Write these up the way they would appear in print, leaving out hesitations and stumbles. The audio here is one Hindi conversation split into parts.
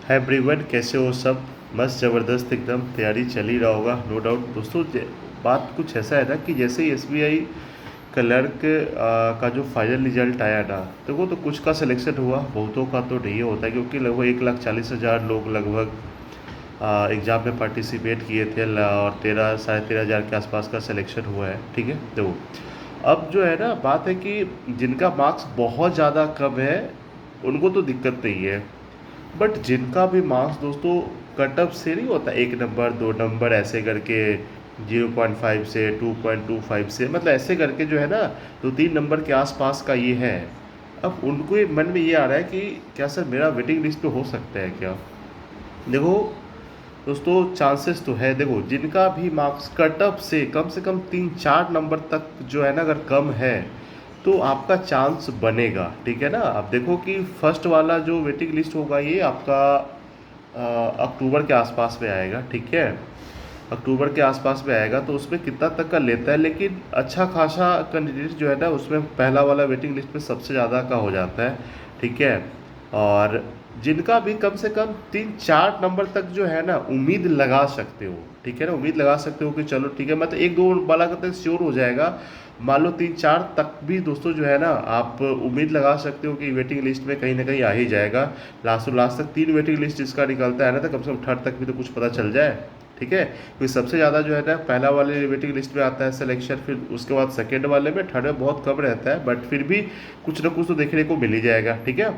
है एवरीवन, कैसे हो सब। मस्त ज़बरदस्त एकदम तैयारी चल ही रहा होगा, नो डाउट दोस्तों। बात कुछ ऐसा है ना कि जैसे ही एसबीआई क्लर्क का जो फाइनल रिजल्ट आया ना, तो वो तो कुछ का सिलेक्शन हुआ, बहुतों का तो नहीं होता है, क्योंकि लगभग 1,40,000 लोग लगभग एग्ज़ाम में पार्टिसिपेट किए थे और 13 साढ़े 13 हज़ार के आसपास का सिलेक्शन हुआ है। ठीक है, देखो अब जो है ना, बात है कि जिनका मार्क्स बहुत ज़्यादा कम है उनको तो दिक्कत नहीं है, बट जिनका भी मार्क्स दोस्तों कट ऑफ से नहीं होता, 1 नंबर 2 नंबर ऐसे करके, 0.5 से 2.25 से, मतलब ऐसे करके जो है ना 2-3 नंबर के आसपास का ये है। अब उनको ये मन में ये आ रहा है कि क्या सर मेरा वेटिंग लिस्ट पे हो सकता है क्या। देखो दोस्तों, चांसेस तो है। देखो जिनका भी मार्क्स कट ऑफ से कम 3-4 नंबर तक जो है ना अगर कम है, तो आपका चांस बनेगा। ठीक है ना। अब देखो कि फर्स्ट वाला जो वेटिंग लिस्ट होगा ये आपका अक्टूबर के आसपास में आएगा। ठीक है, अक्टूबर के आसपास में आएगा, तो उसमें कितना तक का लेता है, लेकिन अच्छा खासा कैंडिडेट जो है ना उसमें पहला वाला वेटिंग लिस्ट में सबसे ज़्यादा का हो जाता है। ठीक है, और जिनका भी कम से कम 3-4 नंबर तक जो है ना उम्मीद लगा सकते हो। ठीक है ना, उम्मीद लगा सकते हो कि चलो ठीक है, मतलब 1-2 वाला का तक श्योर हो जाएगा। मान लो 3-4 तक भी दोस्तों जो है ना आप उम्मीद लगा सकते हो कि वेटिंग लिस्ट में कहीं ना कहीं आ ही जाएगा। लास्ट टू लास्ट तक 3 वेटिंग लिस्ट जिसका निकलता है ना, तो कम से कम थर्ड तक भी तो कुछ पता चल जाए। ठीक है, क्योंकि सबसे ज़्यादा जो है ना पहला वाले वेटिंग लिस्ट में आता है सिलेक्शन, फिर उसके बाद सेकेंड वाले में, थर्ड में बहुत कम रहता है, बट फिर भी कुछ ना कुछ तो देखने को मिल ही जाएगा। ठीक है,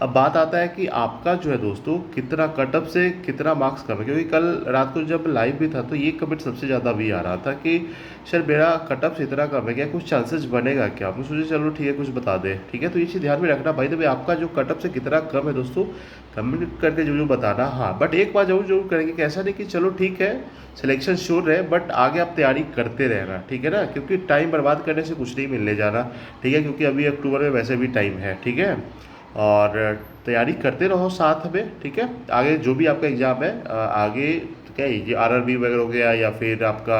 अब बात आता है कि आपका जो है दोस्तों कितना कटअप से कितना मार्क्स कम है, क्योंकि कल रात को जब लाइव भी था तो ये कमेंट सबसे ज़्यादा भी आ रहा था कि सर मेरा कटअप से इतना कम है, क्या कुछ चांसेस बनेगा क्या। आपने सोचा चलो ठीक है कुछ बता दें। ठीक है, तो ये चीज़ ध्यान में रखना भाई, तो भाई आपका जो कटअप से कितना कम है दोस्तों, कमेंट करके जरूर बताना। हाँ, बट एक बार जरूर जरूर करेंगे कि ऐसा नहीं कि चलो ठीक है सिलेक्शन श्योर है, बट आगे आप तैयारी करते रहना। ठीक है ना, क्योंकि टाइम बर्बाद करने से कुछ नहीं मिलने जाना। ठीक है, क्योंकि अभी अक्टूबर में वैसे भी टाइम है। ठीक है, और तैयारी करते रहो साथ में। ठीक है, आगे जो भी आपका एग्ज़ाम है आगे तो क्या ये आरआरबी वगैरह हो गया, या फिर आपका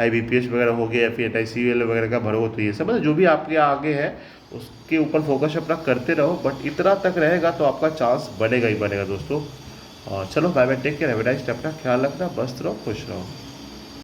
आईबीपीएस वगैरह हो गया, या फिर एनआईसीएल वगैरह का भरो, तो ये सब मतलब जो भी आपके आगे है उसके ऊपर फोकस अपना करते रहो, बट इतना तक रहेगा तो आपका चांस बनेगा ही बनेगा दोस्तों। और चलो bye bye, take care, have a nice day, अपना ख्याल रखना, मस्त रहो, खुश रहो।